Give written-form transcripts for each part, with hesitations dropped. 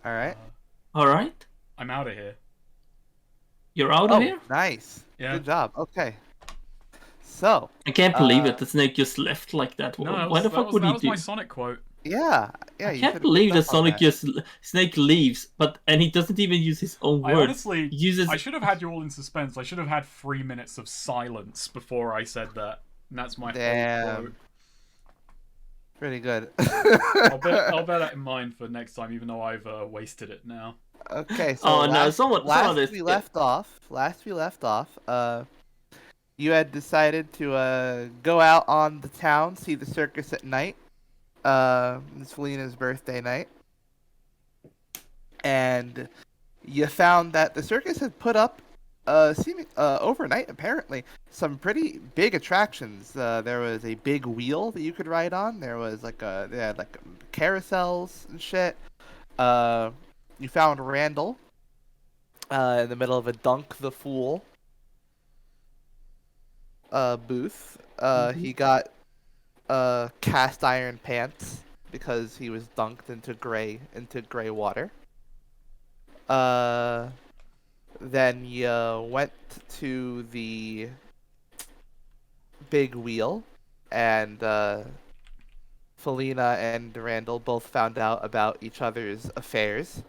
All right. All right, I'm out of here. you're out of Oh, here. nice. Yeah. Good job. Okay. So, I can't believe it. uh, The snake just left like that. No, that Why was the that fuck was would that he was my do? Sonic quote. yeah, I yeah, you can't should have picked believe up that on Sonic that. just Snake leaves, and he doesn't even use his own I words. honestly, He I uses. should have had you all in suspense. I should have had 3 minutes of silence before I said that. And that's my whole quote. Damn. Pretty good. I'll bear that in mind for next time, even though I've wasted it now. Okay, so Oh no! last Someone last is. we left off, you had decided to go out on the town, see the circus at night. It's Felina's birthday night, and you found that the circus had put up, seeming overnight apparently, some pretty big attractions. There was a big wheel that you could ride on. There was they had like carousels and shit. Uh, you found Randall in the middle of a Dunk the Fool booth. He got cast iron pants because he was dunked into gray water. Uh, then you went to the big wheel, and Felina and Randall both found out about each other's affairs,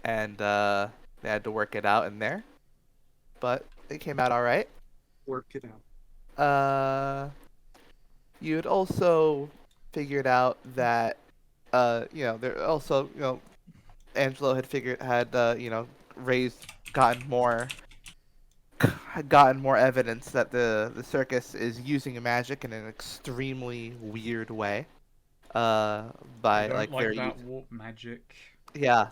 and they had to work it out in there, but it came out all right. Work it out. Uh, you had also figured out that there also Angelo had raised gotten more had gotten more evidence that the circus is using magic in an extremely weird way. I By don't like like their that use. warp magic. Yeah.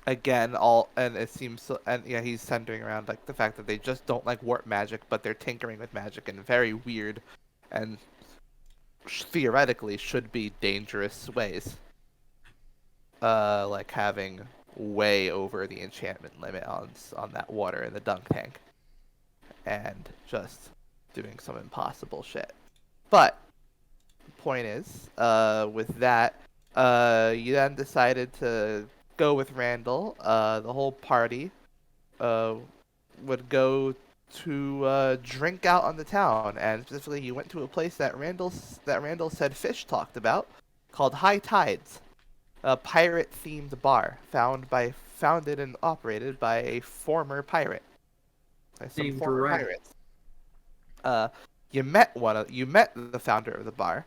Again, all and it seems and yeah, he's centering around like the fact that they just don't like warp magic, but they're tinkering with magic in very weird and theoretically should be dangerous ways. Like having way over the enchantment limit on that water in the dunk tank, and just doing some impossible shit. But the point is, with that, you then decided to go with Randall. The whole party uh, would go to drink out on the town, and specifically, you went to a place that Randall said Fish talked about, called High Tides, a pirate-themed bar founded and operated by a former pirate, by some Named former Rat. pirates. Uh, you met the founder of the bar.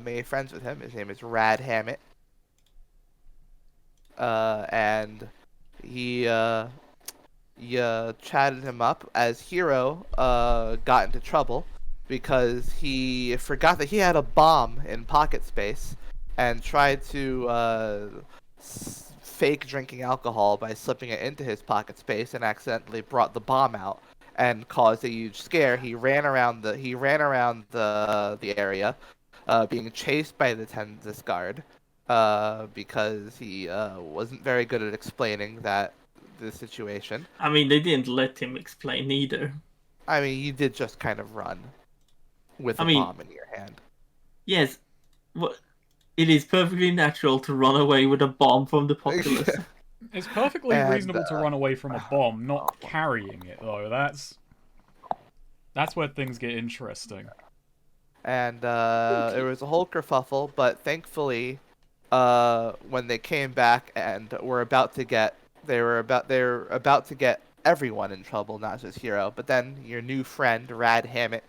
Made friends with him. His name is Rad Hammett. And he you chatted him up as Hero got into trouble because he forgot that he had a bomb in pocket space and tried to fake drinking alcohol by slipping it into his pocket space and accidentally brought the bomb out and caused a huge scare. He ran around the area, being chased by the Tenzis guard, because he wasn't very good at explaining the situation. I mean, they didn't let him explain either. I mean, you did just kind of run with I a mean, bomb in your hand. yes, what it is perfectly natural to run away with a bomb from the populace. It's perfectly and reasonable to run away from a bomb, not carrying it though. That's where things get interesting. and there was a whole kerfuffle, but thankfully, when they came back and were about to get, they were about to get everyone in trouble, not just Hero. But then your new friend Rad Hammett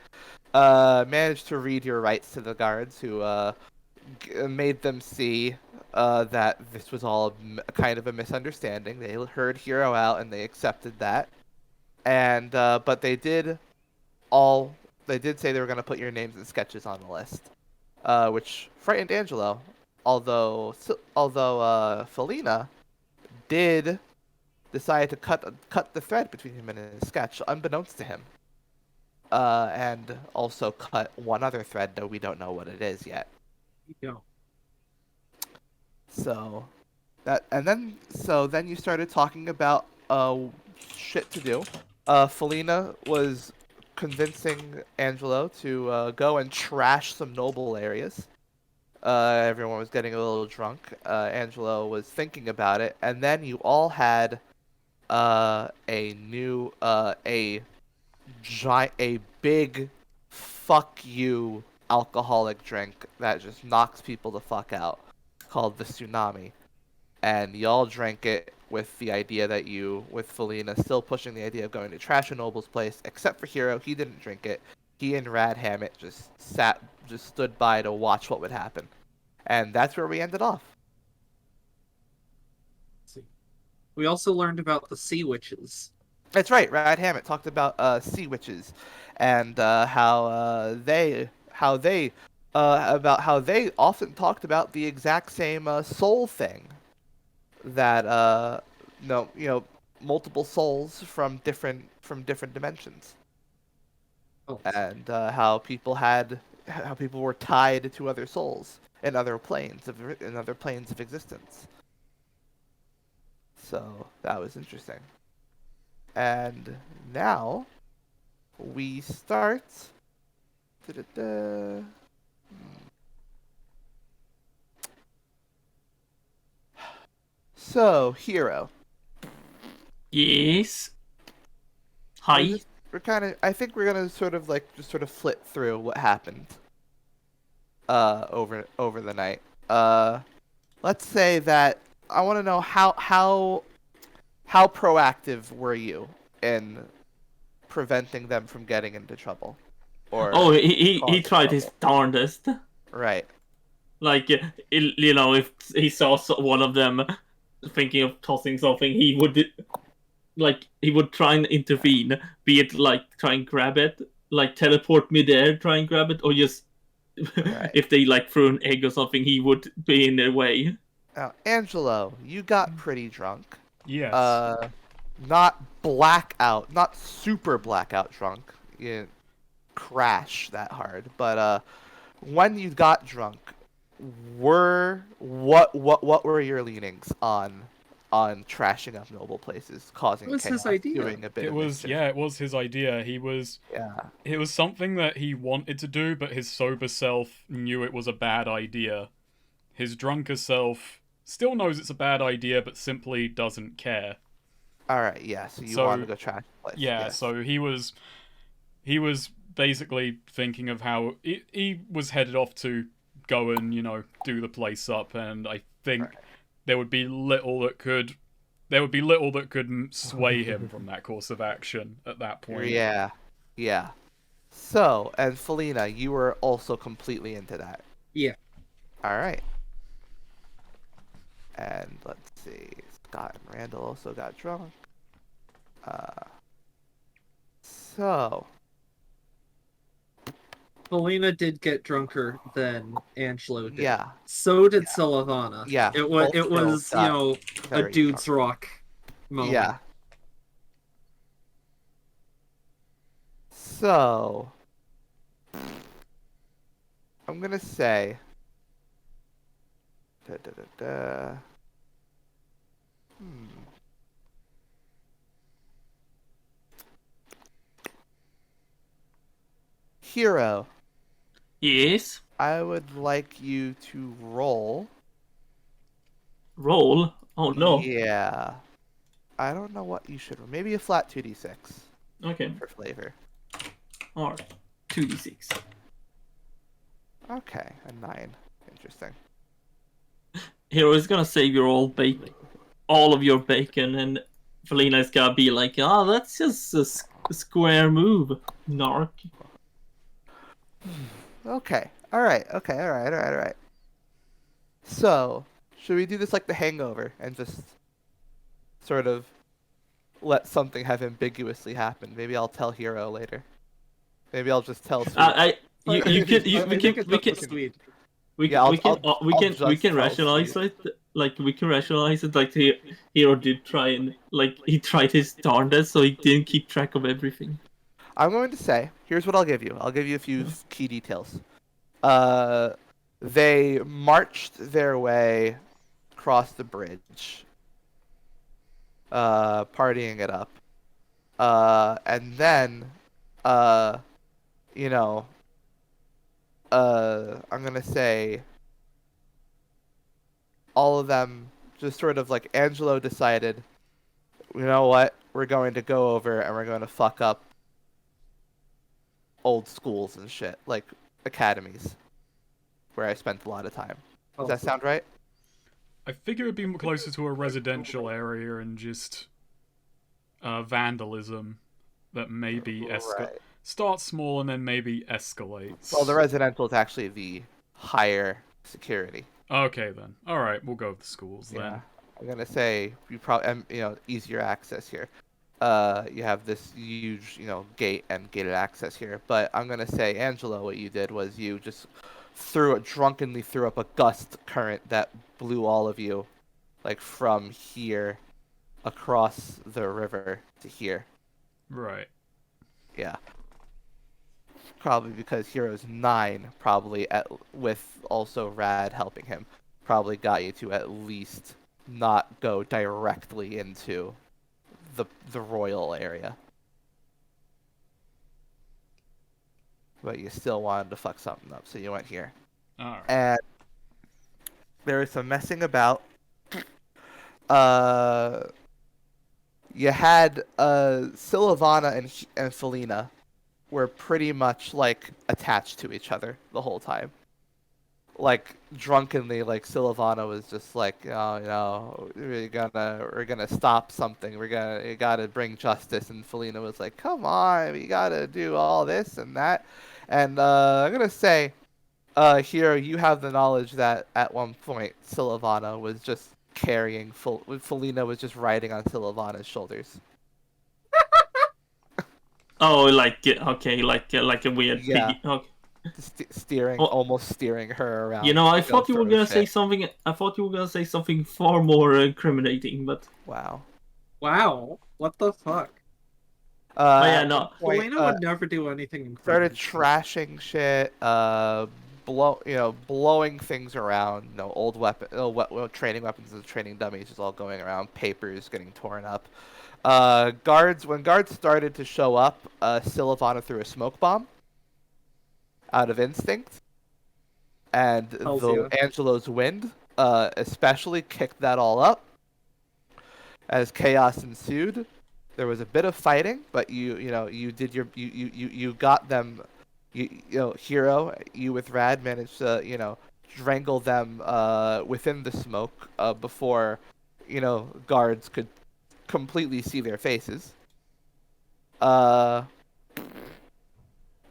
managed to read your rights to the guards, who made them see that this was all kind of a misunderstanding. They heard Hero out and they accepted that. And but all they did say they were going to put your names and sketches on the list, which frightened Angelo. Although Felina did decide to cut the thread between him and his sketch, unbeknownst to him, and also cut one other thread, though we don't know what it is yet. Go. So then you started talking about shit to do. Felina was convincing Angelo to go and trash some noble areas. everyone was getting a little drunk. Angelo was thinking about it, and then you all had a big fuck you alcoholic drink that just knocks people the fuck out, called the Tsunami. And y'all drank it with the idea that with Felina still pushing the idea of going to Trash and Noble's place, except for Hero. He didn't drink it. He and Rad Hammett just stood by to watch what would happen. And that's where we ended off. We also learned about the sea witches. That's right. Rad Hammett talked about sea witches, and about how they often talked about the exact same soul thing, that no, multiple souls from different dimensions, Oh, and how people were tied to other souls in other planes of existence. So that was interesting. And now we start. Da-da-da. So, Hero. Yes. Hi. I think we're gonna sort of flit through what happened over the night. Let's say that I want to know how proactive were you in preventing them from getting into trouble? Or Oh, he causing tried his trouble? darndest. Right. Like, if he saw one of them thinking of tossing something, he would try and intervene. Be it like try and grab it, like teleport midair, try and grab it, or just Right. if they like threw an egg or something, he would be in their way. Now, Angelo, you got pretty drunk. Yes. Not blackout, not super blackout drunk. You didn't crash that hard, but when you got drunk, what were your leanings on trashing up noble places, causing It was his chaos, idea. doing a bit It of was mischief? it was his idea. Yeah. It was something that he wanted to do, but his sober self knew it was a bad idea. His drunker self still knows it's a bad idea, but simply doesn't care. All right. Yeah. So you wanted to go trash the place. Yeah, Yes. so he was basically thinking of how he was headed off to go and, do the place up, and I think Right. there would be little that could sway him from that course of action at that point. Yeah. Yeah. So, and Felina, you were also completely into that. Yeah. All right. And let's see, Scott and Randall also got drunk. So, Felina did get drunker than Angelo did. yeah. So did Sullivanna. Yeah, It was both girls got a very dude's drunk. rock moment. Yeah. So, I'm gonna say. Da, da, da, da. Hero, Yes. I would like you to roll. Roll. Oh no. Yeah. I don't know what you should roll. Maybe a flat 2d6 Okay. for flavor. Alright. 2d6. Okay, a 9. Interesting. Hero is gonna save all of your bacon, and Felina is gonna be like, that's just a square move, narc. Okay. Alright. So, should we do this like the Hangover and just sort of let something have ambiguously happen? Maybe I'll tell Hero later. Maybe I'll just tell Sweet. We I think it's up to can Swede. Yeah, I'll we can just rationalize tell it. Like we can rationalize it. Like Hero did try and he tried his darndest, so he didn't keep track of everything. I'm going to say, here's what I'll give you. I'll give you a few key details. They marched their way across the bridge, partying it up. And then, I'm gonna say all of them just sort of like Angelo decided, you know what, we're going to go over and we're going to fuck up old schools and shit, like academies, where I spent a lot of time. Does that sound right? I figure it'd be closer to a residential area and just vandalism that maybe Right. starts small and then maybe escalates. Well, the residential is actually the higher security. Okay then. All right, we'll go with the schools then. Yeah, I'm gonna say you probably, easier access here. You have this huge, gate and gated access here. But I'm gonna say, Angelo, what you did was you just drunkenly threw up a gust current that blew all of you, like from here across the river to here. Right. Yeah. Probably because Heroes 9 probably with also Rad helping him probably got you to at least not go directly into the royal area. But you still wanted to fuck something up, so you went here. All right. And there was some messing about. You had Sylvana and Felina were pretty much like attached to each other the whole time. Like drunkenly, like Sylvana was just like, oh, we're gonna stop something. You gotta bring justice. And Felina was like, come on, we gotta do all this and that. And I'm gonna say, here you have the knowledge that at one point Sylvana was just carrying Felina was just riding on Sylvana's shoulders. Oh, like okay, like a weird Yeah. pig. Okay. Steering, Well, almost steering her around. You know, I to go thought you were throw gonna shit. say something. I thought you were gonna say something far more incriminating, but Wow. Wow, what the fuck? Oh, yeah, At no. one point, Selena would never do anything started incriminating. trashing shit, blowing things around, old training weapons and training dummies is all going around, papers getting torn up. When guards started to show up, Sylvana threw a smoke bomb out of instinct, and Hells the yeah. Angelo's wind, especially kicked that all up. As chaos ensued, there was a bit of fighting, but you got them. Hero, you with Rad managed to strangle them within the smoke before guards could completely see their faces. And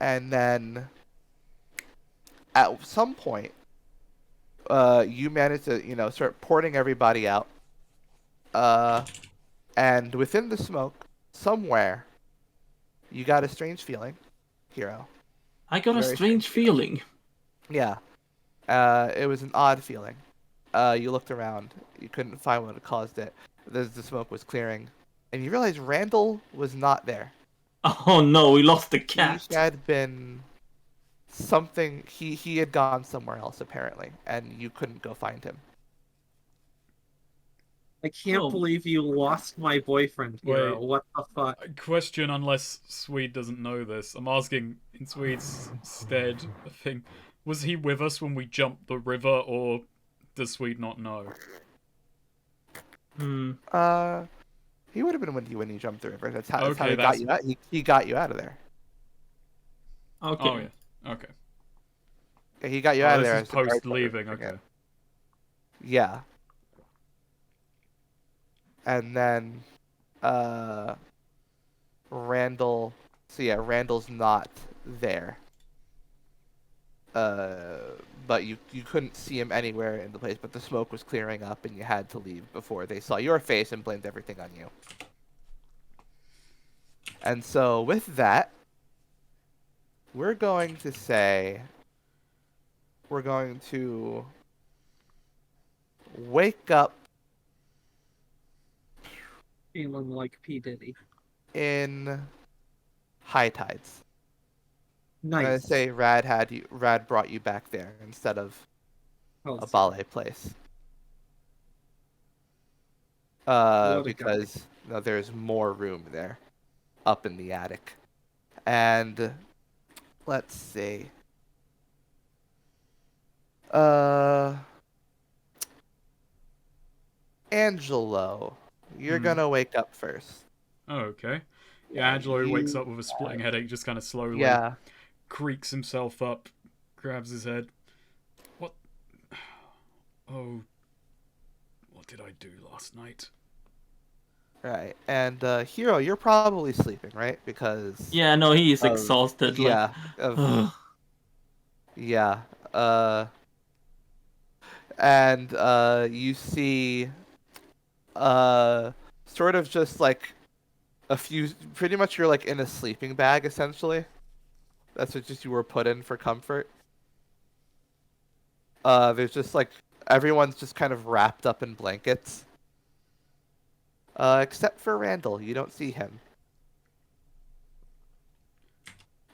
then at some point, you managed to start porting everybody out. And within the smoke, somewhere, you got a strange feeling, Hero. I got a Very strange feeling. Yeah. It was an odd feeling. You looked around. You couldn't find what caused it. The smoke was clearing. And you realized Randall was not there. Oh no, we lost the cat. He had been something. He had gone somewhere else, apparently. And you couldn't go find him. I can't Oh. believe you lost my boyfriend, Hero. Wait. What the fuck? Question, unless Swede doesn't know this. I'm asking in Swede's stead a thing. Was he with us when we jumped the river, or does Swede not know? He would have been with you when you jumped the river. That's how Okay, he got you out. He got you out of there. Okay. Oh yeah. Okay. Yeah, he got you out of this there. is as the guard post took leaving. it again. Okay. Yeah. And then, Randall. So yeah, Randall's not there. But you couldn't see him anywhere in the place. But the smoke was clearing up, and you had to leave before they saw your face and blamed everything on you. And so with that, we're going to say we're going to wake up Feeling like P. Diddy. in high tides. I'm gonna Nice. say Rad brought you back there instead of Hells a yeah. ballet place. What a guy. Because there's more room there, up in the attic, and let's see. Angelo, you're Hmm. gonna wake up first. Oh, okay. Yeah, Angelo wakes you- up with a splitting headache, just kind of slowly Yeah. creaks himself up, grabs his head. What? Oh, what did I do last night? Right. And Hero, you're probably sleeping, right? Because Yeah, no, he is of exhausted. Like, yeah, of ugh. yeah. And you see sort of just like a few pretty much you're like in a sleeping bag essentially. That's what just you were put in for comfort. There's just like everyone's just kind of wrapped up in blankets. Except for Randall, you don't see him.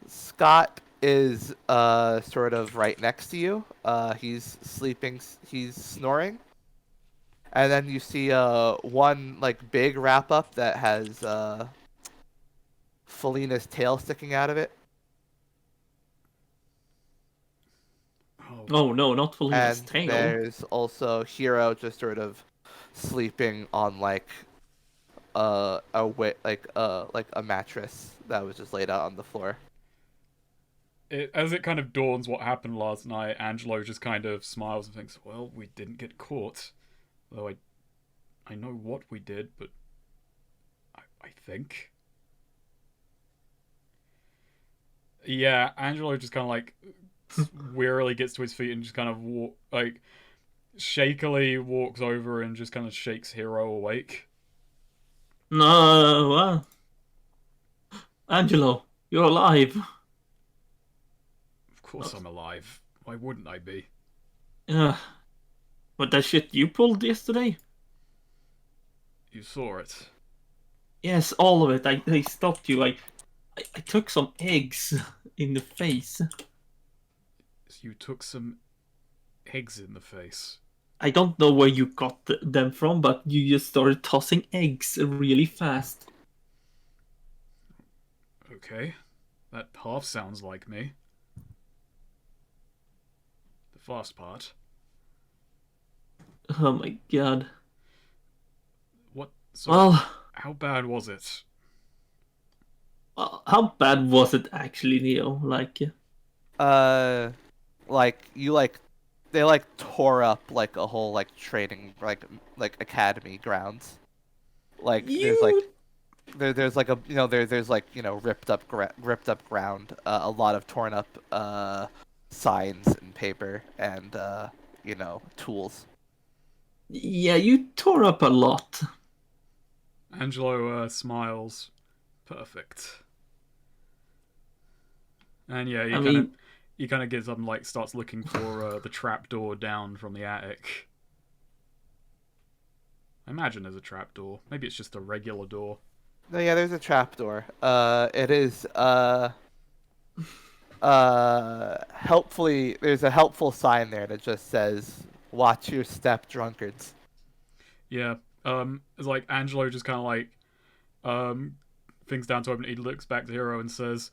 Scott is sort of right next to you. He's sleeping, he's snoring. And then you see one like big wrap up that has Felina's tail sticking out of it. Oh, Oh no, not Felina's And tail. there's also Hero just sort of sleeping on like like a mattress that was just laid out on the floor. as it kind of dawns what happened last night, Angelo just kind of smiles and thinks, "Well, we didn't get caught, though I know what we did, but I think." Yeah, Angelo just kind of like wearily gets to his feet and just kind of shakily walks over and just kind of shakes Hero awake. No, Angelo, you're alive. Of course I'm alive. Why wouldn't I be? Uh, but that shit you pulled yesterday? You saw it. Yes, all of it. I stopped you. I took some eggs in the face. You took some eggs in the face. I don't know where you got them from, but you just started tossing eggs really fast. Okay. That half sounds like me. The fast part. Oh my god. What? So, Well, how bad was it? how bad was it actually, Neo? Uh, like you like they like tore up like a whole like training like academy grounds. Like you. there's like a there's like ripped up ground, a lot of torn up signs and paper and tools. Yeah, you tore up a lot. Angelo smiles. Perfect. And yeah, I mean, he kind of gets up and like starts looking for the trap door down from the attic. I imagine there's a trap door. Maybe it's just a regular door. No, yeah, there's a trapdoor. It is helpfully there's a helpful sign there that just says "Watch your step, drunkards." Yeah. It's like Angelo just kind of like things down to open. He looks back to Hero and says,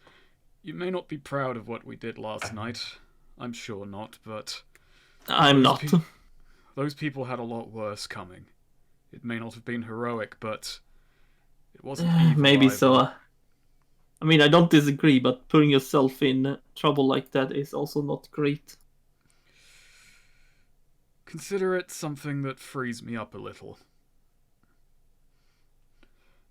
"You may not be proud of what we did last night. I'm sure not, but I'm not. those people had a lot worse coming. It may not have been heroic, but it wasn't evil Maybe either." so. I mean, I don't disagree, but putting yourself in trouble like that is also not great. Consider it something that frees me up a little.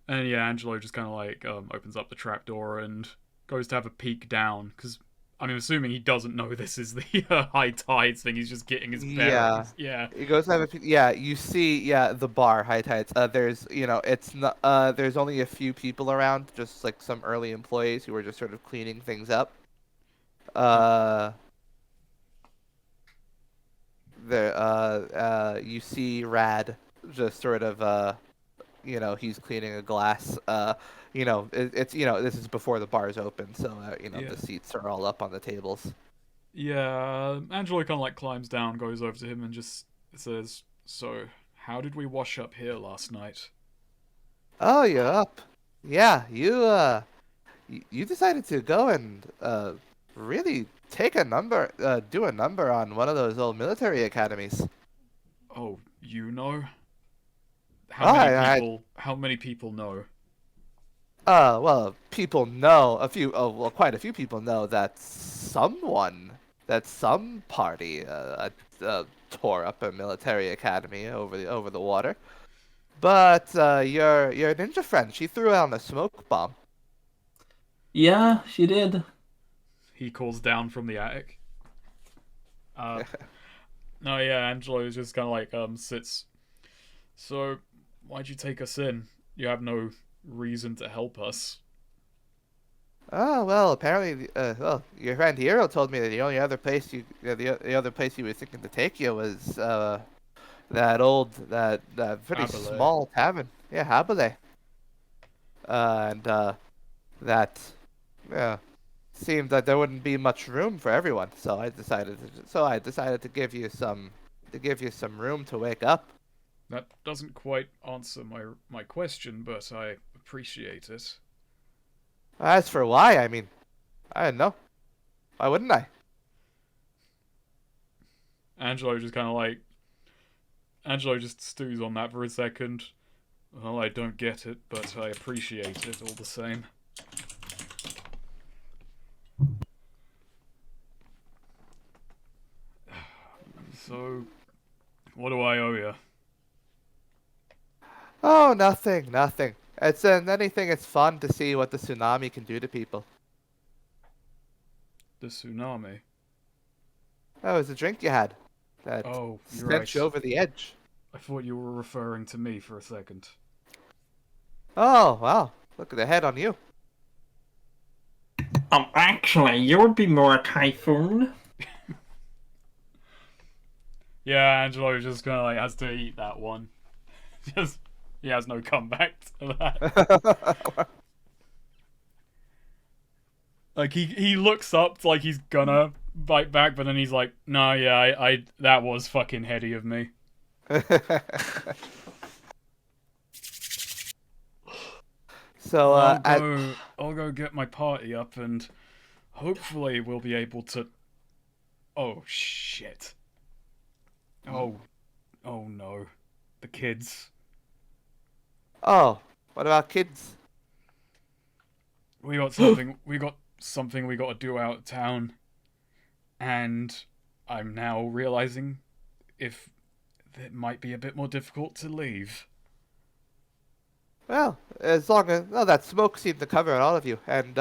And yeah, Angelo just kind of like opens up the trapdoor and goes to have a peek down because I'm assuming he doesn't know this is the high tides thing. He's just getting his bearings. Yeah. It goes to have you see the bar high tides. There's it's not there's only a few people around, just like some early employees who are just sort of cleaning things up. You see Rad just sort of he's cleaning a glass. It's this is before the bar's open, so Yeah. the seats are all up on the tables. Yeah, Angelo kind of like climbs down, goes over to him, and just says, "So, how did we wash up here last night?" Oh, you're up. Yeah, you decided to go and really do a number on one of those old military academies. Oh, you know? How many people know? Well, people know quite a few people know that some party tore up a military academy over the water. But your ninja friend, she threw out a smoke bomb. Yeah, she did. He calls down from the attic. No, yeah, Angelo just kind of like sits. So, why'd you take us in? You have no reason to help us. Oh well, apparently, your friend Hero told me that the only other place the other place he was thinking to take you was that pretty Abele. small tavern. Yeah, Habile. And that seemed that there wouldn't be much room for everyone. So I decided to give you some room to wake up. That doesn't quite answer my question, but I appreciate it. As for why, I mean, I don't know. Why wouldn't I? Angelo just stews on that for a second. Well, I don't get it, but I appreciate it all the same. So, what do I owe you? Oh, nothing, nothing. It's anything. It's fun to see what the tsunami can do to people. The tsunami? That was the drink you had. That Oh, you're sent you right. over the edge. I thought you were referring to me for a second. Oh, wow. Look at the head on you. Actually, you would be more a typhoon. Yeah, Angelo just kind of like has to eat that one. Just he has no comeback to that. Like he looks up like he's gonna bite back, but then he's like, "No, yeah, I that was fucking heady of me." So, I'll go get my party up, and hopefully we'll be able to. Oh shit! Oh no, the kids. oh, what about kids? We got something. We got something we got to do out of town, and I'm now realizing if it might be a bit more difficult to leave. Well, as long as that smoke seemed to cover all of you, and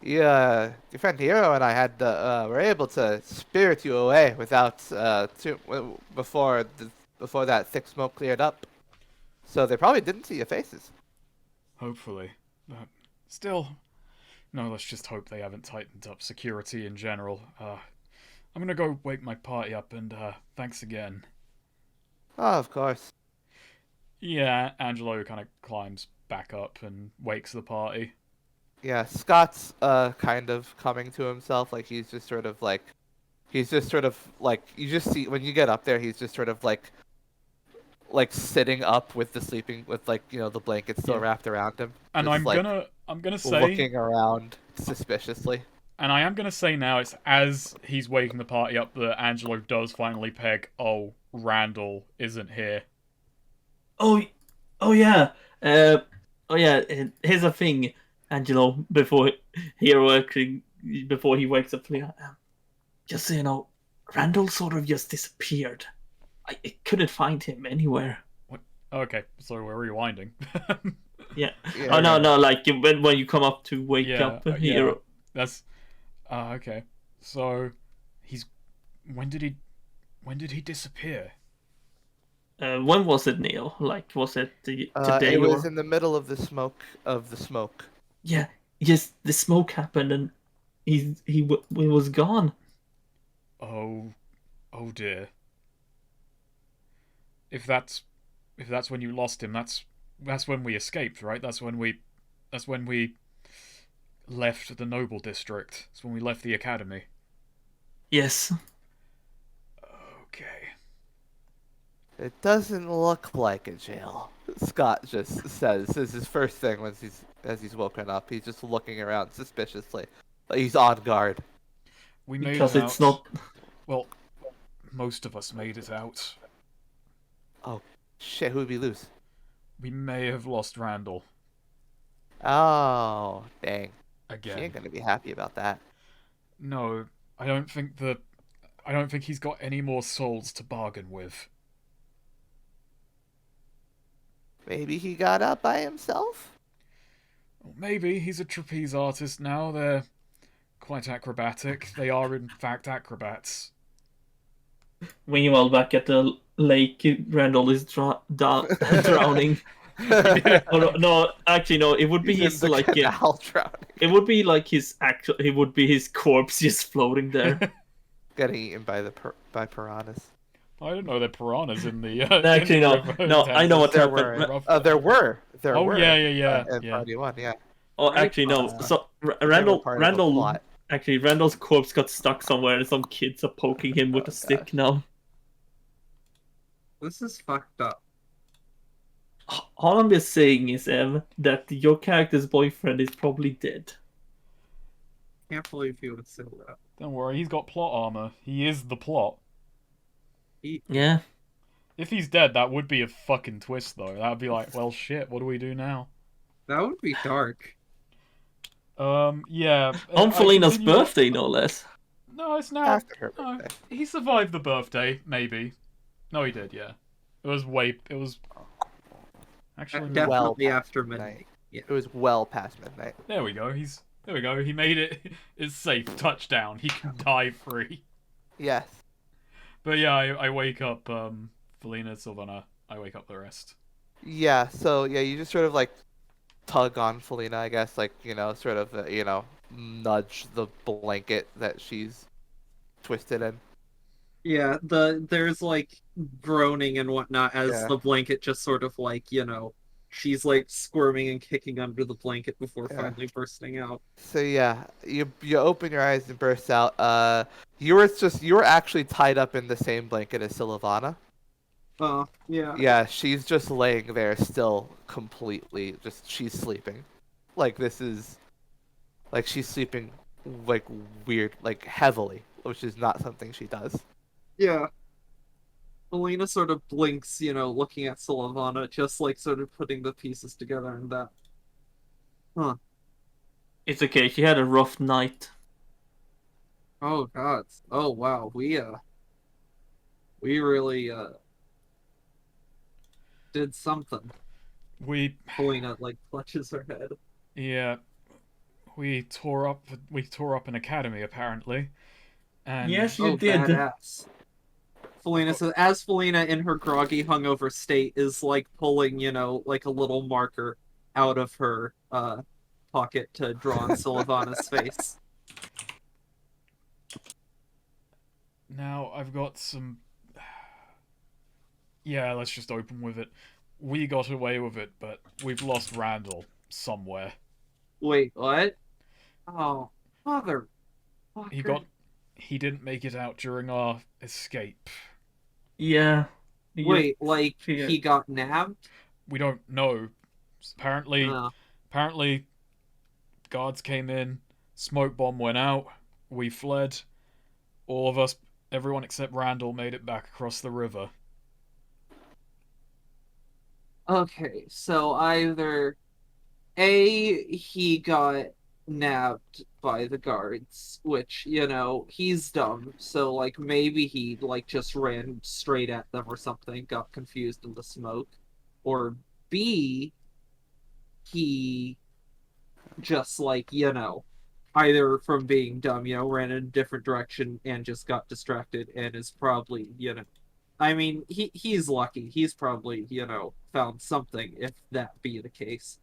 yeah, your friend Hero and I were able to spirit you away without before that thick smoke cleared up. So they probably didn't see your faces. Hopefully, but still, no. Let's just hope they haven't tightened up security in general. I'm gonna go wake my party up, and thanks again. Oh, of course. Yeah, Angelo kind of climbs back up and wakes the party. Yeah, Scott's kind of coming to himself, like he's just sort of like you just see when you get up there, he's just sort of like sitting up with the blanket still wrapped around him. And just, I'm gonna say, looking around suspiciously. and I am gonna say now, it's as he's waking the party up that Angelo does finally peg, "Oh, Randall isn't here." Oh yeah. Oh yeah. Here's a thing, Angelo. Before he wakes up, just so you know, Randall sort of just disappeared. I couldn't find him anywhere. What? Okay, so we're rewinding. Yeah. Yeah, Oh no, like when you come up to wake up yeah, here. that's. Okay. So, when did he disappear? When was it, Neil? Like, was it today it was or? in the middle of the smoke. Yeah. Yes, the smoke happened and he was gone. Oh dear. If that's when you lost him, that's when we escaped, right? That's when we left the Noble District. That's when we left the academy. Yes. Okay. It doesn't look like a jail. Scott just says this is his first thing as he's woken up. He's just looking around suspiciously. Like he's on guard. We made Because it it's out. not. Well, most of us made it out. Oh shit, who'd we lose? we may have lost Randall Oh, dang. She again. ain't gonna be happy about that. No, I don't think he's got any more souls to bargain with. Maybe he got up by himself? Or maybe he's a trapeze artist now. They're quite acrobatic. They are, in fact, acrobats. Meanwhile, back at the lake, Randall is drowning. Yeah. Oh, no, no, actually, no. It would be He's in his the like. canal drowning. It would be like his actual. It would be his corpse just floating there. Getting eaten by by piranhas. I don't know. There are piranhas in the. Actually, in the no. river in No, I know Texas. what There happened. were. Rough There were. There Oh, were. yeah. In party one, yeah. Oh, Right, actually, no. So They were Randall, part of the Randall, plot. actually, Randall's corpse got stuck somewhere, and some kids are poking him with Oh, a stick gosh. now. This is fucked up. All I'm just saying is, that your character's boyfriend is probably dead. Can't believe you would say that. Don't worry, he's got plot armor. He is the plot. Yeah. If he's dead, that would be a fucking twist, though. That would be like, well, shit. What do we do now? That would be dark. Yeah. On I Felina's continue- birthday, no less. No, it's now. After her No, birthday. he survived the birthday, maybe. No, he did. Yeah. It was actually Well Definitely past after midnight. Yeah. It was well past midnight. There we go. There we go. He made it. It's safe. Touchdown. He can die free. Yes. But yeah, I wake up. Felina, Sylvana. I wake up the rest. Yeah. So yeah, you just sort of like tug on Felina, I guess, like sort of nudge the blanket that she's twisted in. Yeah, there's like groaning and whatnot as Yeah. the blanket just sort of like, she's like squirming and kicking under the blanket before Yeah. finally bursting out. So yeah, you open your eyes and burst out. You were actually tied up in the same blanket as Sylvana. Yeah. Yeah, she's just laying there still completely she's sleeping. Like she's sleeping like weird, like heavily, which is not something she does. Yeah. Elena sort of blinks, looking at Sylvana, just like sort of putting the pieces together and that. Huh. It's okay. She had a rough night. Oh god. Oh wow. We really did something. Elena like clutches her head. Yeah, we tore up an academy apparently, and Yes, you Oh, did. badass. Felina says, as Felina in her groggy, hungover state is like pulling, like a little marker out of her pocket to draw on Sylvana's face. now I've got some. Yeah, let's just open with it. We got away with it, but we've lost Randall somewhere. Wait, what? Oh, mother. He didn't make it out during our escape. Yeah. Wait, like Yeah. he got nabbed? We don't know. Apparently, Oh. apparently, guards came in, smoke bomb went out, we fled. All of us, everyone except Randall, made it back across the river. Okay, so either he got nabbed by the guards, which, he's dumb, so like maybe he like just ran straight at them or something, got confused in the smoke. Or B, he just like, either from being dumb, ran in a different direction and just got distracted and is probably, I mean, he's lucky. He's probably, found something, if that be the case.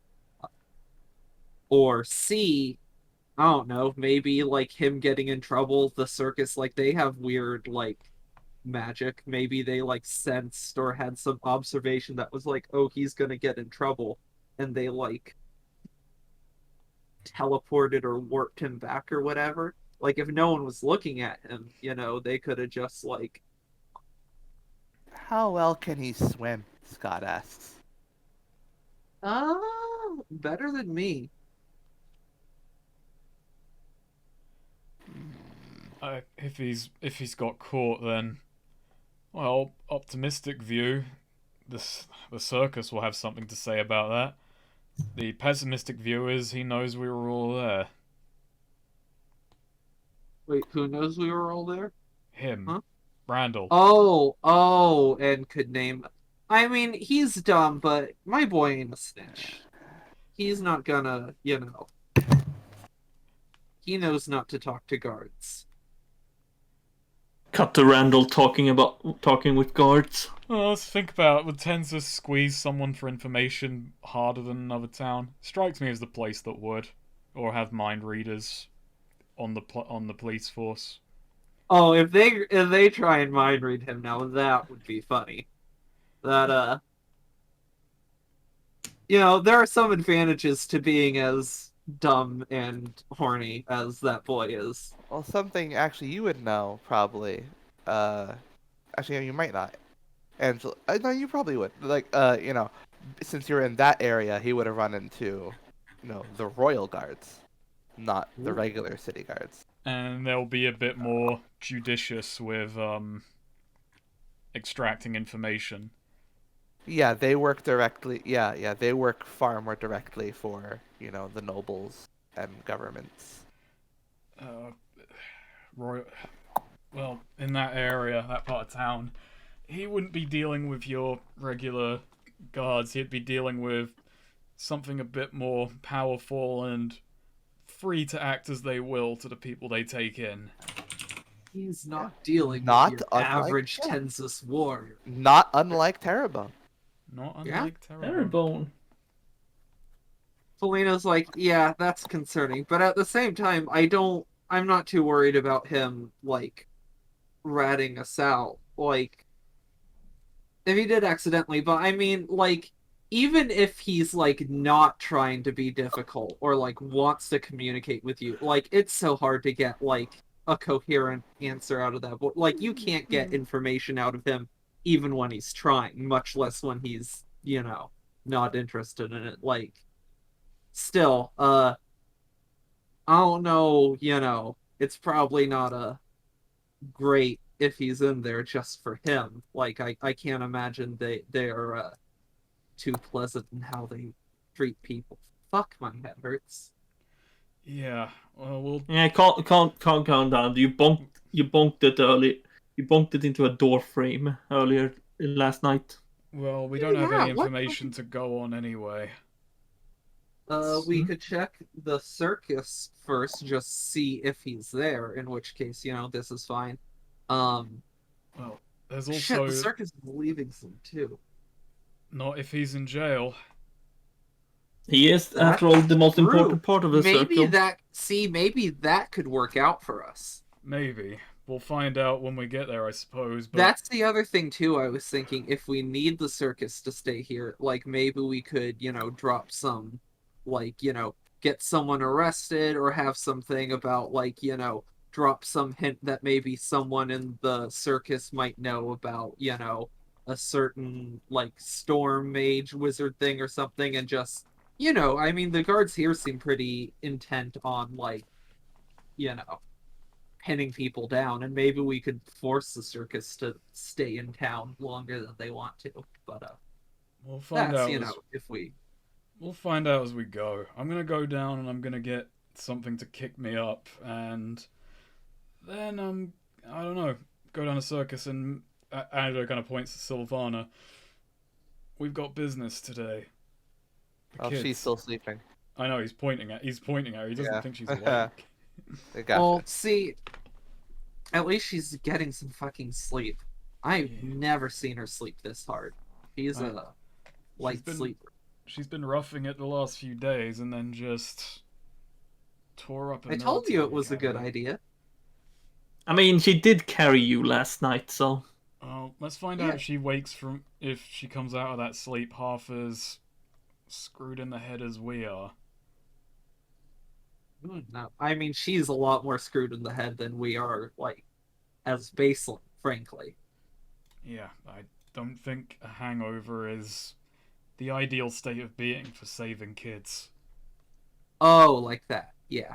Or C, I don't know, maybe like him getting in trouble, the circus, like they have weird, like, magic. Maybe they like sensed or had some observation that was like, oh, he's gonna get in trouble. And they like teleported or warped him back or whatever. Like if no one was looking at him, they could have just like, How well can he swim? Scott asks. better than me. If he's got caught, then, well, optimistic view, the circus will have something to say about that. The pessimistic view is he knows we were all there. Wait, who knows we were all there? Him. Huh? Randall. Oh, and could name. I mean, he's dumb, but my boy ain't a snitch. He's not gonna, he knows not to talk to guards. Cut to Randall talking with guards. Well, let's think about it. Would Tenza squeeze someone for information harder than another town? Strikes me as the place that would. Or have mind readers on the police force. Oh, if they try and mind read him now, that would be funny. That there are some advantages to being as dumb and horny as that boy is. Well, something actually you would know probably. Actually, you might not. Angela, no, you probably would. Like, since you're in that area, he would have run into, the royal guards, not the regular city guards. And they'll be a bit more judicious with extracting information. Yeah, they work directly. Yeah, they work far more directly for the nobles and governments. Well, in that area, that part of town, he wouldn't be dealing with your regular guards. He'd be dealing with something a bit more powerful and free to act as they will to the people they take in. He's not dealing Not with your unlike average Tensus warrior. Not unlike Terrebonne. Not unlike Terrebonne. Felina's like, yeah, that's concerning, but at the same time, I'm not too worried about him, like, ratting us out. Like, if he did accidentally, but I mean, like, even if he's, like, not trying to be difficult or, like, wants to communicate with you, like, it's so hard to get, like, a coherent answer out of that. But, like, you can't get information out of him even when he's trying, much less when he's, not interested in it. Like, still, I don't know, it's probably not a great if he's in there just for him. Like, I can't imagine they are too pleasant in how they treat people. Fuck, my head hurts. Yeah, well, Yeah, calm down. You bonked it early. You bonked it into a door frame earlier last night. Well, we don't have Yeah, any information to go on anyway. We could check the circus first, just see if he's there, in which case, this is fine. Well, there's also... Shit, the circus is leaving soon, too. Not if he's in jail. He is, after all, the most important part of the circle. Maybe that could work out for us. Maybe. We'll find out when we get there, I suppose. But... That's the other thing, too, I was thinking. If we need the circus to stay here, like, maybe we could, drop some, like, get someone arrested or have something about, like, drop some hint that maybe someone in the circus might know about, a certain, like, storm mage wizard thing or something, and just, I mean, the guards here seem pretty intent on, like, pinning people down, and maybe we could force the circus to stay in town longer than they want to. But we'll find out. We'll find out as we go. I'm gonna go down and I'm gonna get something to kick me up, and then I don't know, go down a circus, and Angelo kind of points to Sylvana. We've got business today. She's still sleeping. I know, he's pointing at her. He doesn't think she's awake. Gotcha. Well, see, at least she's getting some fucking sleep. I've never seen her sleep this hard. She's a light sleeper. She's been roughing it the last few days, and then just tore up. I told you it was a good idea. I mean, she did carry you last night, so. Oh, let's find out if she comes out of that sleep half as screwed in the head as we are. No, I mean, she's a lot more screwed in the head than we are, like, as baseline, frankly. Yeah, I don't think a hangover is the ideal state of being for saving kids. Oh, like that, yeah.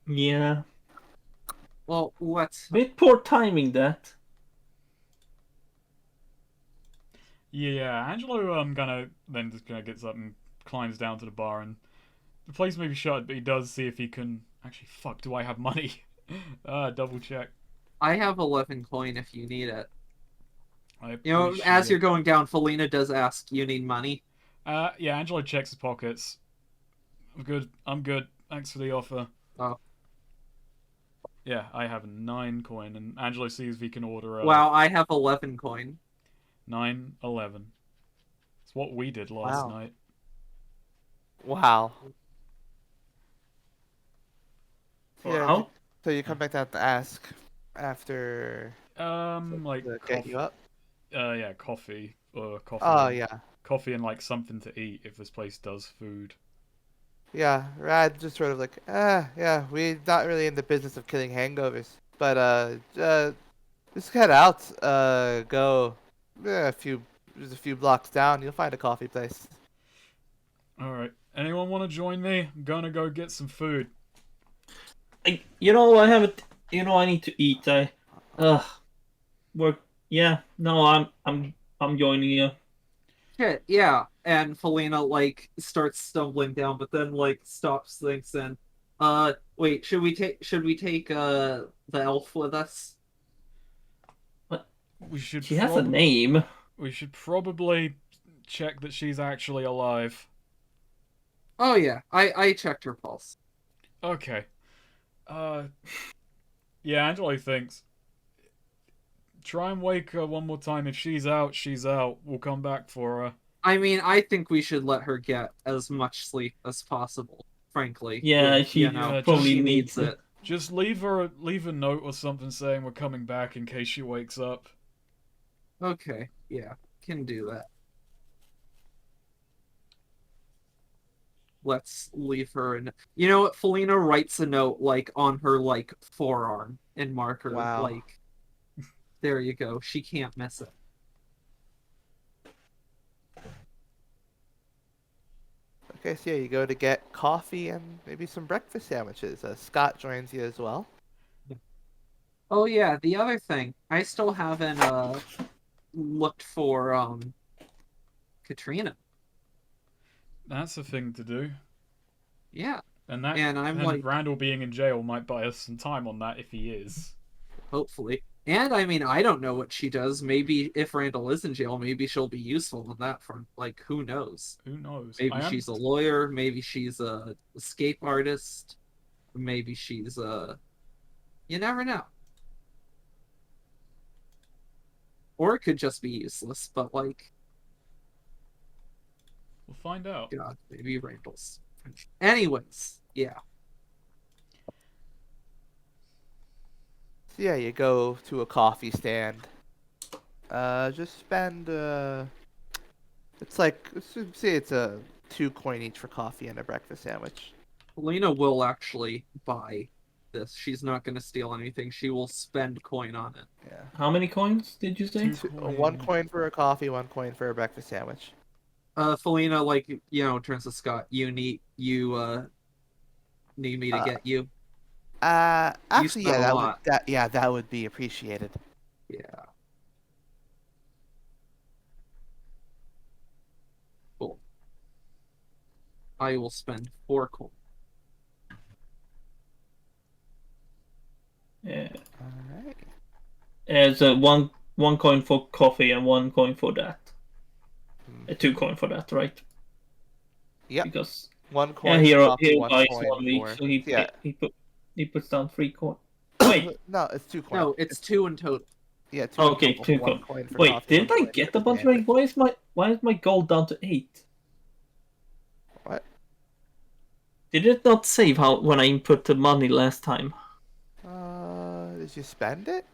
Yeah. Well, what's... Bit poor timing, that. Yeah, Angelo gonna then just kind of gets up and climbs down to the bar, and the place may be shut, but he does see if he can. Actually, fuck, do I have money? Double check. I have 11 coin if you need it. I You know, appreciate as you're it. going down, Felina does ask, you need money? Yeah, Angelo checks his pockets. I'm good. I'm good. Thanks for the offer. Oh. Yeah, I have 9 coin, and Angelo sees if he can order a Wow, I have 11 coin. 9-11. It's what we did last Wow. night. Wow. Yeah. Wow. So you come back down to ask after Like to get you up. yeah, coffee or coffee. Oh yeah. Coffee and like something to eat if this place does food. Yeah, Rad just sort of like, yeah, we're not really in the business of killing hangovers. But, just head out, go just a few blocks down, you'll find a coffee place. All right. Anyone want to join me? I'm gonna go get some food. I haven't. I need to eat. Work. Yeah. No, I'm joining you. Shit, yeah. And Felina, like, starts stumbling down, but then, like, stops, thinks, and, wait, should we take, the elf with us? We should. She has a name. We should probably check that she's actually alive. Oh, yeah, I checked her pulse. Okay. Yeah, Angelo thinks. Try and wake her one more time. If she's out, she's out. We'll come back for her. I mean, I think we should let her get as much sleep as possible, frankly. Yeah, If, she you know, probably she needs needs it. Just leave a note or something saying we're coming back in case she wakes up. Okay, yeah, can do that. Let's leave her in. You know what? Felina writes a note, like, on her, like, forearm and marker. Wow. Like, there you go. She can't miss it. Okay, so yeah, you go to get coffee and maybe some breakfast sandwiches. Scott joins you as well. Oh, yeah, the other thing. I still haven't, looked for, Katrina. That's a thing to do. Yeah, And that and I'm and like, Randall being in jail might buy us some time on that if he is. hopefully. And I mean, I don't know what she does. Maybe if Randall is in jail, maybe she'll be useful on that front. Like, who knows? Who knows? Maybe she's a lawyer. Maybe she's a escape artist. Maybe she's a. You never know. Or it could just be useless, but like, We'll find out. God, maybe Randall's. Anyways, yeah. So yeah, you go to a coffee stand. Just spend it's like let's say it's a 2 coin each for coffee and a breakfast sandwich. Helena will actually buy this. She's not going to steal anything. She will spend coin on it. Yeah. How many coins did you say? 2 1 coin for a coffee, 1 coin for a breakfast sandwich. Felina, like, you know, turns to Scott. Need me to get you? Actually, spent a lot. that would be appreciated. Yeah. Cool. I will spend 4 coin. Yeah. All right. There's one coin for coffee and 1 coin for that. 2 coin for that, right? Yep. Because 1 yeah, coin he for coffee, buys 1 one coin each, for so yeah. he puts down 3 coin. Wait, No, it's 2 coins. No, it's 2 in total. Yeah, 2 in okay, total, 2 1 coin. coin for Wait, coffee, didn't 1 I coin get for a bunch? sandwich. Why is my gold down to 8? What? Did it not save how when I input the money last time? Did you spend it?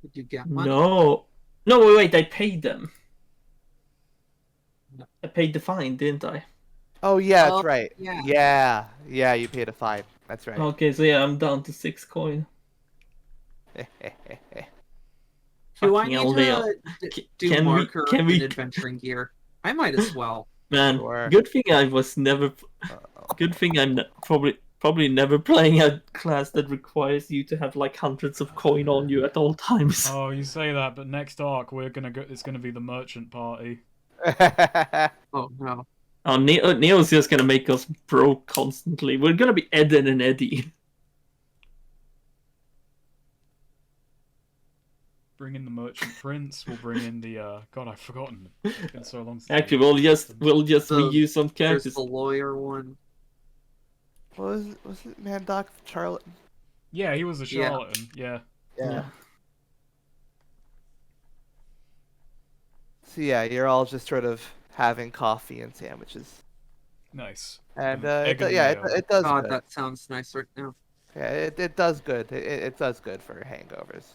Did you get money? No, wait, I paid them. No. I paid the fine, didn't I? Oh yeah, Oh, that's right. yeah. Yeah, you paid a fine. That's right. Okay, so yeah, I'm down to 6 coin. Do I Fucking need hell, to Leo. do Can we- marker can we- in adventuring gear? I might as well. Man, Sure. good thing I was never. Uh-oh. Good thing I'm probably. probably never playing a class that requires you to have like hundreds of coin on you at all times. Oh, you say that, but next arc we're gonna go. It's gonna be the merchant party. Oh no. Oh, Neo's just gonna make us broke constantly. We're gonna be Eden and Eddie. Bring in the merchant prince. We'll bring in the. God, I've forgotten. It's been so long since. Actually, we'll just The- reuse some There's characters. the lawyer one. What was it Mandoc Charlotte? Yeah, he was a Yeah. charlatan. Yeah. Yeah. So yeah, you're all just sort of having coffee and sandwiches, Nice. and Egg and mayo. it does God, good. that sounds nice right now. Yeah, it does good. It does good for hangovers.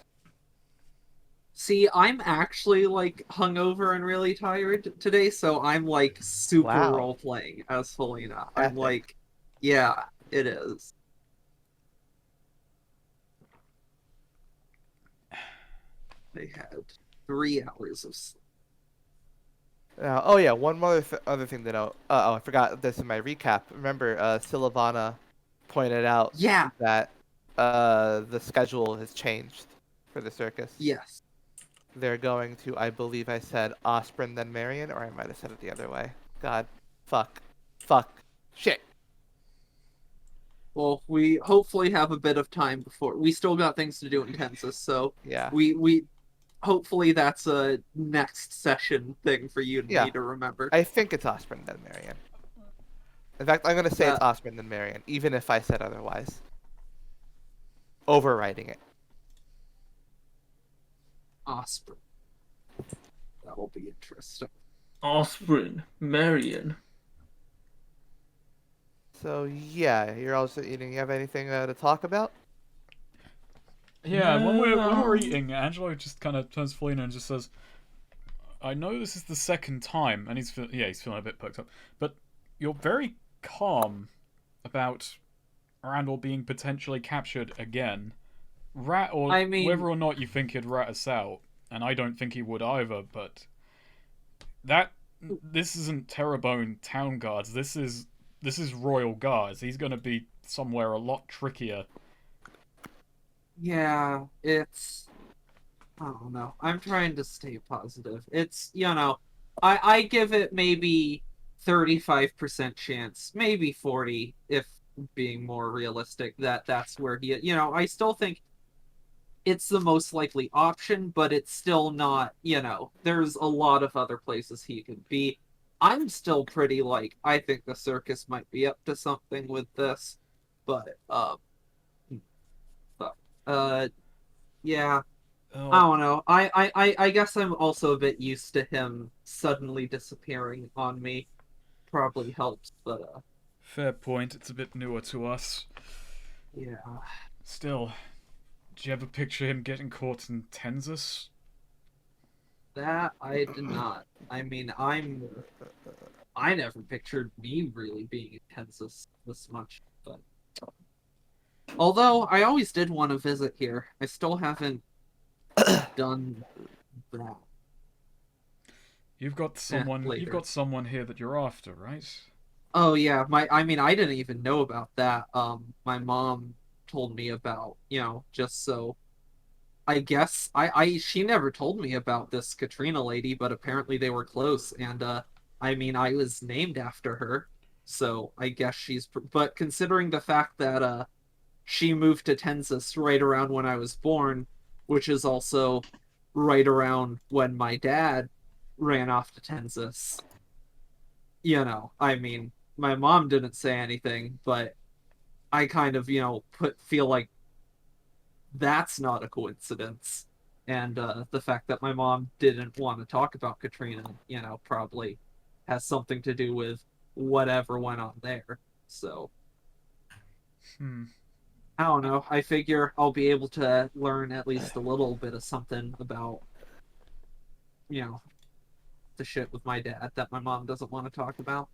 See, I'm actually like hungover and really tired today, so I'm like super Wow. role playing as Felina. I'm Epic. like, yeah, it is. They had 3 hours of sleep. Oh yeah, one more other thing to note. I forgot this in my recap. Remember, Silavana pointed out Yeah, that the schedule has changed for the circus. yes. They're going to, I believe I said Osprey then Marion, or I might have said it the other way. God, fuck, shit. Well, we hopefully have a bit of time before we still got things to do in Kansas, so Yeah. we hopefully that's a next session thing for you and Yeah. me to remember. I think it's Osprey then Marion. In fact, I'm gonna say it's Uh, Osprey then Marion, even if I said otherwise. Overwriting it. Osprey. That will be interesting. Osprey, Marion. So yeah, you're also eating. You have anything to talk about? Yeah, when we're No. eating, Angelo just kind of turns to Felina and just says, "I know this is the second time," and he's feeling a bit perked up, but you're very calm about Randall being potentially captured again. I mean- whether or not you think he'd rat us out, and I don't think he would either, but this isn't Terrebonne town guards. This is royal guards. He's gonna be somewhere a lot trickier. Yeah, it's I don't know. I'm trying to stay positive. It's I give it maybe 35% chance, maybe 40 if being more realistic that's where I still think it's the most likely option, but it's still not, there's a lot of other places he could be. I'm still pretty I think the circus might be up to something with this, but yeah, I Oh, don't know. I guess I'm also a bit used to him suddenly disappearing on me. Probably helps, but fair point. It's a bit newer to us. yeah. Still, do you ever picture him getting caught in Tensas? That I did not. I mean, I never pictured me really being intense this much, but although I always did want to visit here, I still haven't done that. You've got someone. later. You've got someone here that you're after, right? Oh yeah, I mean I didn't even know about that. My mom told me about, just so I guess she never told me about this Katrina lady, but apparently they were close, and I mean I was named after her, so I guess but considering the fact that she moved to Tensas right around when I was born, which is also right around when my dad ran off to Tensas. I mean, my mom didn't say anything, but I kind of, feel like that's not a coincidence. And the fact that my mom didn't want to talk about Katrina, probably has something to do with whatever went on there. So, I don't know. I figure I'll be able to learn at least a little bit of something about, the shit with my dad that my mom doesn't want to talk about.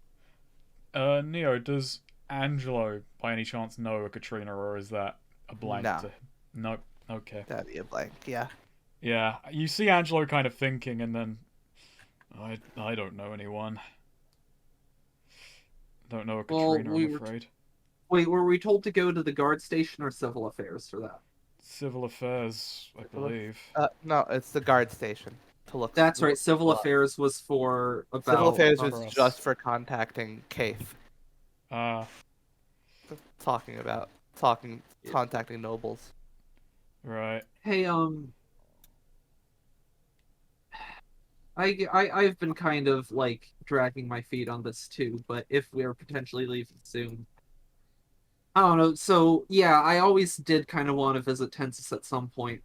Neo, does Angelo by any chance know a Katrina, or is that a blank No. to him? No. Okay. That'd be a blank. Yeah. Yeah, you see Angelo kind of thinking, and then I don't know anyone. Don't know a Well, Katrina, we I'm were afraid. Wait, were we told to go to the guard station or civil affairs for that? Civil affairs, I believe. No, it's the guard station to look. That's right. look Civil people up. affairs was for Civil about. affairs For was us. just for contacting Kaif, Ah, contacting nobles. right. Hey, I've been kind of like dragging my feet on this too, but if we're potentially leaving soon, I don't know. So yeah, I always did kind of want to visit Tensis at some point.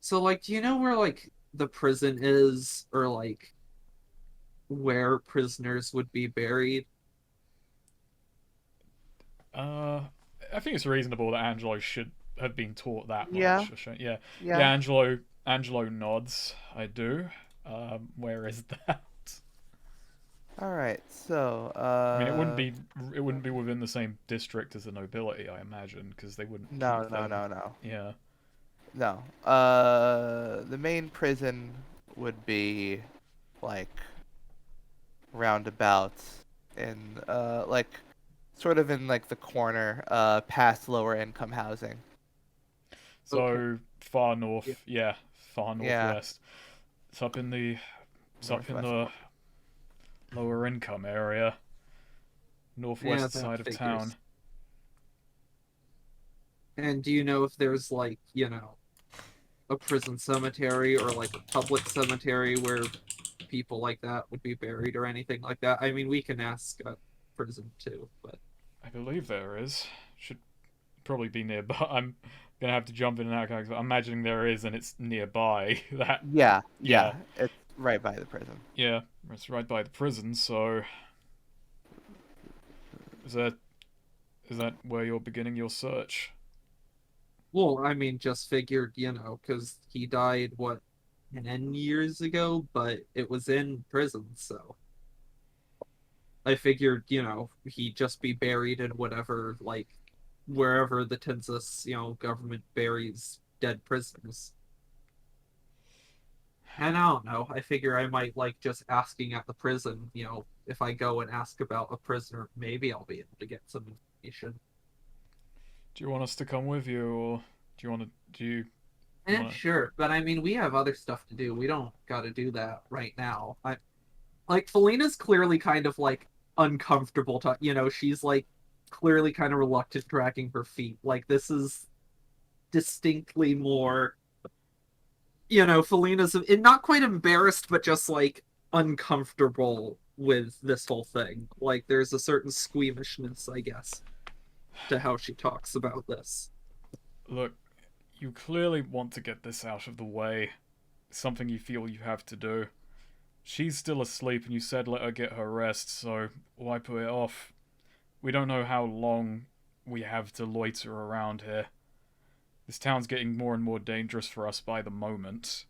So like, do you know where like the prison is, or like where prisoners would be buried? Uh, I think it's reasonable that Angelo should have been taught that Yeah. much. Yeah, Yeah. yeah. Angelo nods. I do. Where is that? All right. So, I mean, it wouldn't be within the same district as the nobility, I imagine, because they wouldn't. No, keep no, them- no, no, Yeah. no. The main prison would be like roundabouts in like sort of in like the corner past lower income housing. So Okay. far north. Yeah. Yeah, far Yeah. northwest. It's up in the. It's up in the Northwest lower income area. Northwest that side of figures. town. And do you know if there's like, a prison cemetery or like a public cemetery where people like that would be buried or anything like that? I mean, we can ask a prison too, but I believe there is. Should probably be nearby. I'm gonna have to jump in and out. I'm imagining there is, and it's nearby. That Yeah, Yeah. yeah. It's right by the prison. yeah, it's right by the prison. So is that where you're beginning your search? well, I mean, just figured, because he died what 10 years ago, but it was in prison, so I figured, he'd just be buried in whatever, like, wherever the Tensis, government buries dead prisoners. And I don't know. I figure I might like just asking at the prison, if I go and ask about a prisoner, maybe I'll be able to get some information. Do you want us to come with you, or do you want to? Do you? Wanna- Sure, but I mean, we have other stuff to do. We don't got to do that right now. Felina's clearly kind of like uncomfortable. She's like clearly kind of reluctant dragging her feet. Like this is distinctly more. Felina's not quite embarrassed, but just like uncomfortable with this whole thing. Like there's a certain squeamishness, I guess, to how she talks about this. Look, you clearly want to get this out of the way. Something you feel you have to do. She's still asleep, and you said let her get her rest, so why put it off? We don't know how long we have to loiter around here. This town's getting more and more dangerous for us by the moment.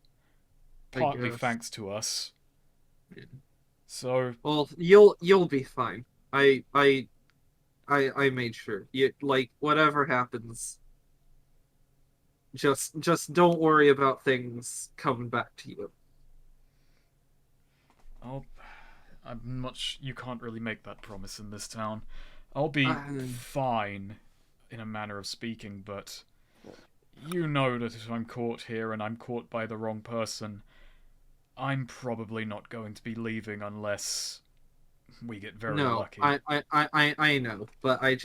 Partly guess. thanks to us. Yeah. So, Well, you'll be fine. I made sure. You like whatever happens. Just don't worry about things coming back to you. you can't really make that promise in this town. I'll be fine, in a manner of speaking, but you know that if I'm caught here and I'm caught by the wrong person, I'm probably not going to be leaving unless we get very lucky. I know, but I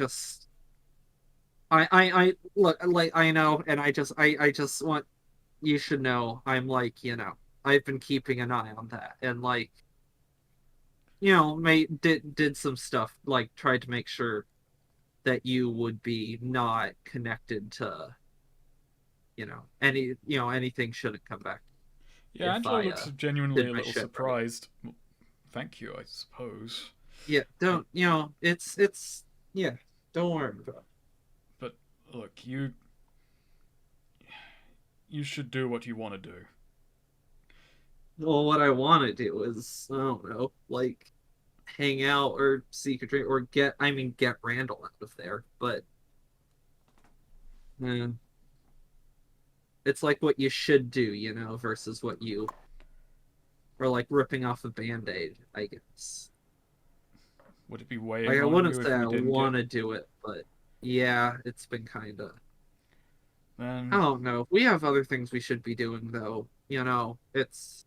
look, like I know, and I just want you should know I'm like, I've been keeping an eye on that, and like, did some stuff, like tried to make sure that you would be not connected to, anything shouldn't come back. Yeah, if Angela I, looks genuinely did a my little shit right. surprised. Thank you, I suppose. Yeah, don't, it's yeah, don't worry about it. But look, you should do what you want to do. Well, what I want to do is, I don't know, like hang out or seek a drink or get Randall out of there. But it's like what you should do, versus what or like ripping off a band-aid, I guess. Would it be weighing Like, I on wouldn't you say if we I didn't want get? to do it, but yeah, it's been kind of. I Then don't know. We have other things we should be doing, though. It's.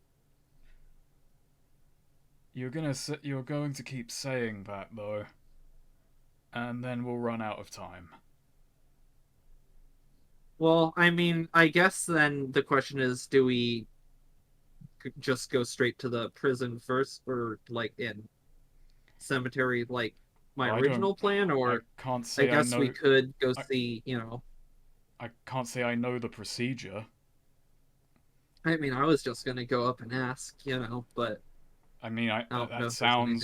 you're going to keep saying that though, and then we'll run out of time. Well, I mean, I guess then the question is, do we just go straight to the prison first, or like in cemetery, like my I don't. original plan, I or can't I say I guess we know. could go I, see. I can't say I know the procedure. I mean, I was just gonna go up and ask, but I mean, I don't know that if there's anything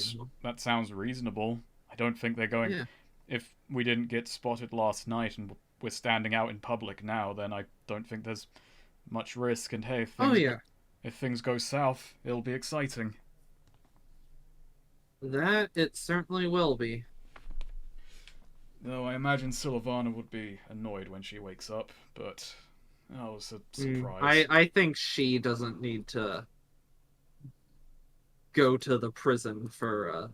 sounds more. reasonable. I don't think they're going. Yeah. If we didn't get spotted last night and we're standing out in public now, then I don't think there's much risk. And hey, Oh yeah, if things go south, it'll be exciting. that it certainly will be. Though I imagine Sylvana would be annoyed when she wakes up, but that was a surprise. I think she doesn't need to go to the prison for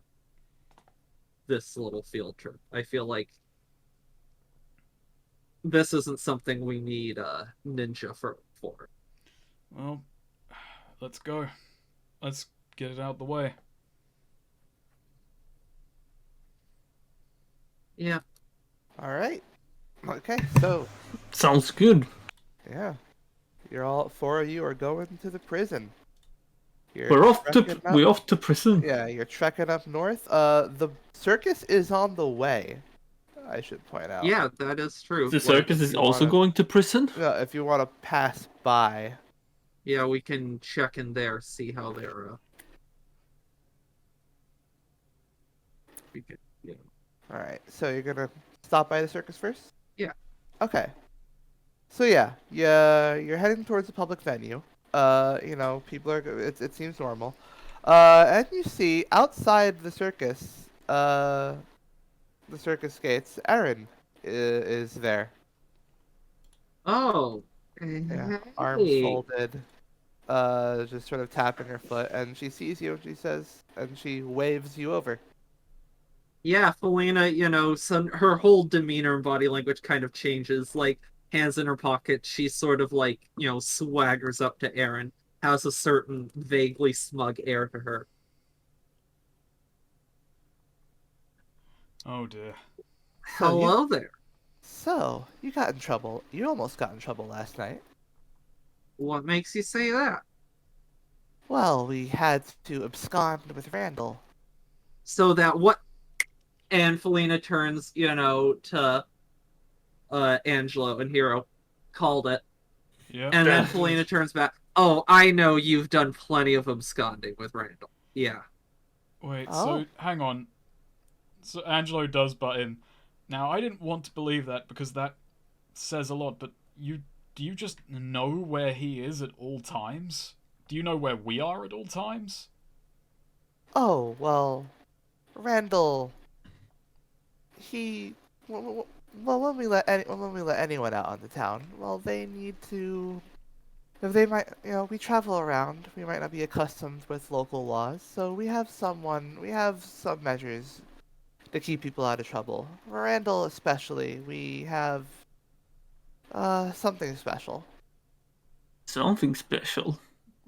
this little field trip. I feel like this isn't something we need ninja for. Well, let's go. Let's get it out the way. Yeah. All right. Okay, so Sounds good. yeah, you're all four of you are going to the prison. You're We're off to trekking up- we're off to prison. Yeah, you're trekking up north. The circus is on the way. I should point out. Yeah, that is true. The Like, circus is you also wanna- going to prison. Yeah, if you want to pass by. yeah, we can check in there, see how they're we could. All right, so you're gonna stop by the circus first? Yeah. Okay. So yeah, you're heading towards the public venue. People are. It seems normal. And you see outside the circus gates, Aaron is there. Oh. Yeah, arms Hey. folded, just sort of tapping her foot, and she sees you, and she waves you over. Yeah, Felina, her whole demeanor and body language kind of changes. Like, hands in her pocket, she sort of swaggers up to Aaron, has a certain vaguely smug air to her. Oh dear. So Hello there. So you got in trouble. You almost got in trouble last night. What makes you say that? Well, we had to abscond with Randall. So that what? And Felina turns, to Angelo and Hero. Called it. Yeah. And then Felina turns back. Oh, I know you've done plenty of absconding with Randall. Yeah. Wait, Oh. so hang on. So Angelo does butt in. Now, I didn't want to believe that because that says a lot, but do you just know where he is at all times? Do you know where we are at all times? Oh, well, Randall, well, when we let anyone out on the town, well, they need to, if they might, we travel around, we might not be accustomed with local laws, so we have some measures to keep people out of trouble. Randall especially, we have, something special. Something special.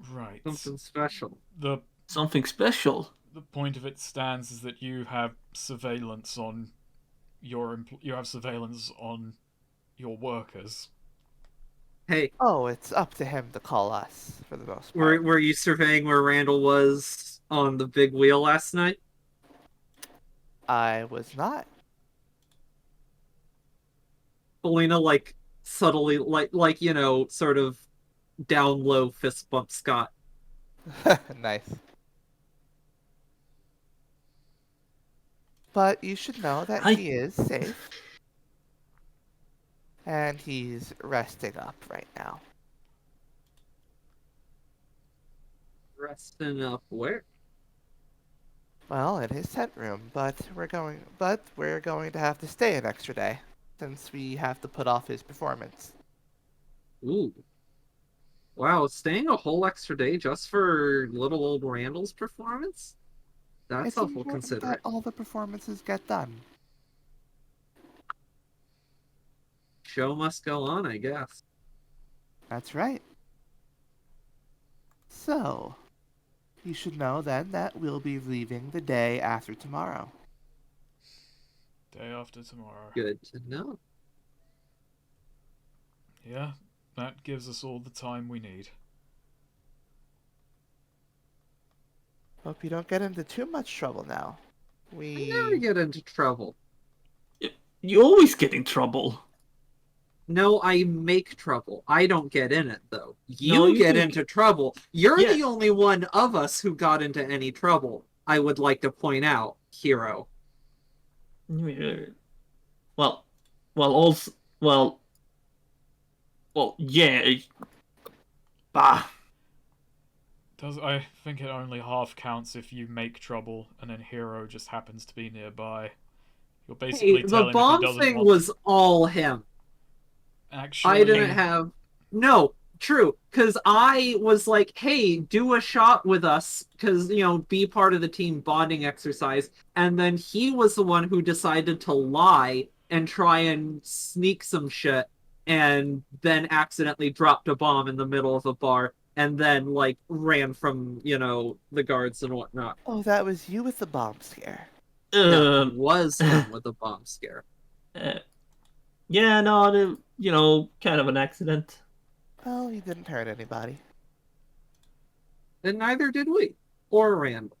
Right. Something special. The Something special. point of it stands is that you have surveillance on you have surveillance on your workers. Hey, Oh, it's up to him to call us, for the most part. were you surveying where Randall was on the big wheel last night? I was not. Felina, subtly, sort of down low fist bump Scott. Nice. But you should know that I- he is safe. And he's resting up right now. Resting up where? Well, in his tent room, but we're going to have to stay an extra day since we have to put off his performance. Ooh. Wow, staying a whole extra day just for little old Randall's performance? That's It's awful important that considerate. all the performances get done. Show must go on, I guess. That's right. So, you should know then that we'll be leaving the day after tomorrow. Day after tomorrow. Good to know. Yeah, that gives us all the time we need. Hope you don't get into too much trouble now. I never get into trouble. You always get in trouble. No, I make trouble. I don't get in it, though. No, You you get do. into trouble. You're Yeah. the only one of us who got into any trouble, I would like to point out, Hero. Well, also, yeah. Bah. I think it only half counts if you make trouble and then Hero just happens to be nearby. You're basically Hey, the telling him he bomb doesn't thing want was all him. Actually, I didn't have. No, true. Because I was like, hey, do a shot with us. Because, be part of the team bonding exercise. And then he was the one who decided to lie and try and sneak some shit. And then accidentally dropped a bomb in the middle of a bar. And then, like, ran from, the guards and whatnot. Oh, that was you with the bomb scare. That was him with the bomb scare. Yeah, no, kind of an accident. Well, you didn't hurt anybody. And neither did we. Or Randall.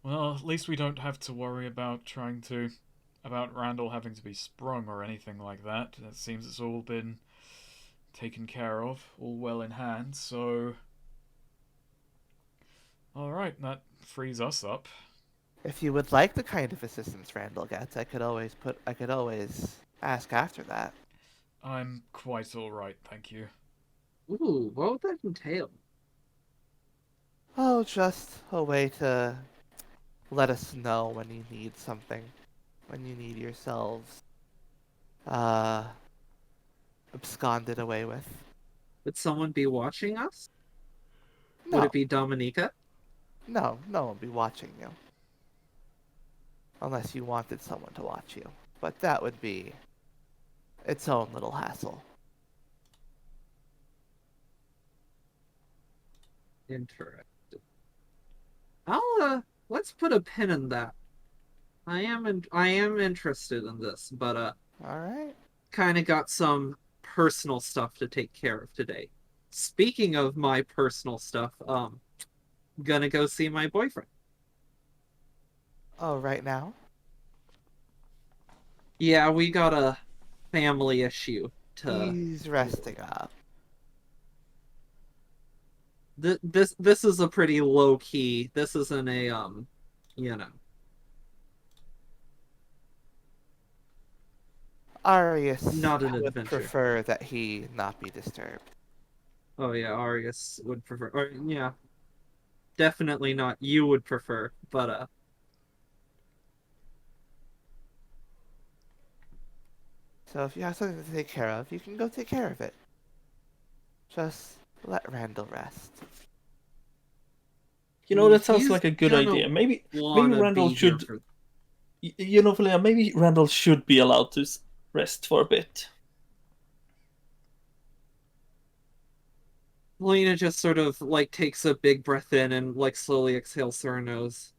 Well, at least we don't have to worry about about Randall having to be sprung or anything like that. It seems it's all been taken care of, all well in hand, so... Alright, that frees us up. If you would like the kind of assistance Randall gets, I could always ask after that. I'm quite alright, thank you. Ooh, what would that entail? Oh, just a way to let us know when you need something. When you need yourselves absconded away with. Would someone be watching us? No, Would it be Dominica? no one will be watching you. Unless you wanted someone to watch you. But that would be its own little hassle. Interesting. Let's put a pin in that. I am interested in this, but Alright. kind of got some personal stuff to take care of today. Speaking of my personal stuff, gonna go see my boyfriend. Oh, right now? Yeah, we got a family issue to. He's resting up. This is a pretty low key. This isn't a you know. Arius Not an would adventure. prefer that he not be disturbed. Oh yeah, Arius would prefer. Or yeah, definitely not. You would prefer, but So if you have something to take care of, you can go take care of it. Just let Randall rest. That sounds he's like a good gonna idea. Maybe wanna Randall be here should. for- Valia, maybe Randall should be allowed to rest for a bit. Lena just sort of like takes a big breath in and like slowly exhales through her nose.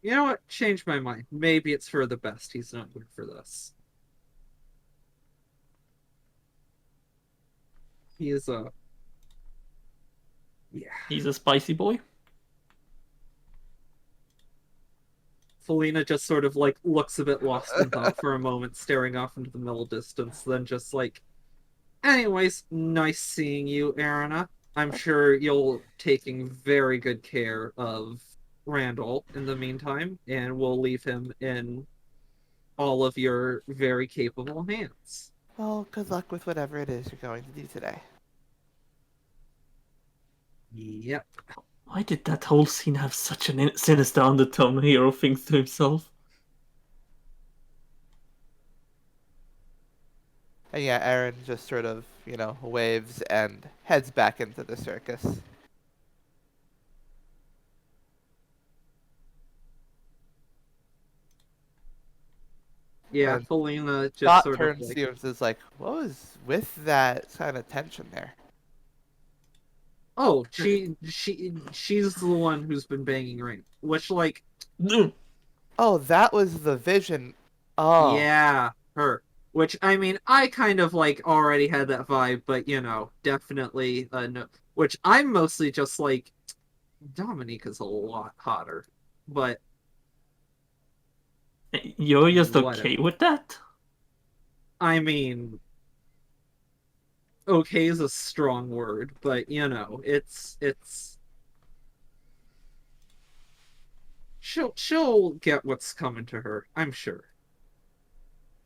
You know what? Change my mind. Maybe it's for the best. He's not good for this. He is a. Yeah. He's a spicy boy. Felina just sort of like looks a bit lost in thought for a moment, staring off into the middle distance, then just like, anyways, nice seeing you, Erina. I'm sure you'll taking very good care of Randall in the meantime, and we'll leave him in all of your very capable hands. Well, good luck with whatever it is you're going to do today. Yep. Why did that whole scene have such a sinister undertone? Hero thinks to himself. And yeah, Aaron just sort of, waves and heads back into the circus. Yeah, And Felina just Dot sort of turns like, to you and says, like, what was with that kind of tension there? oh, she's the one who's been banging Rain, which like, Oh, that was the vision. Oh, yeah, her. Which I mean, I kind of like already had that vibe, but definitely no. Which I'm mostly just like, Dominica's a lot hotter, but You're just okay whatever. with that? I mean, okay is a strong word, but it's she'll get what's coming to her, I'm sure.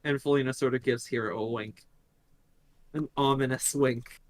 And Felina sort of gives Hero a wink, an ominous wink.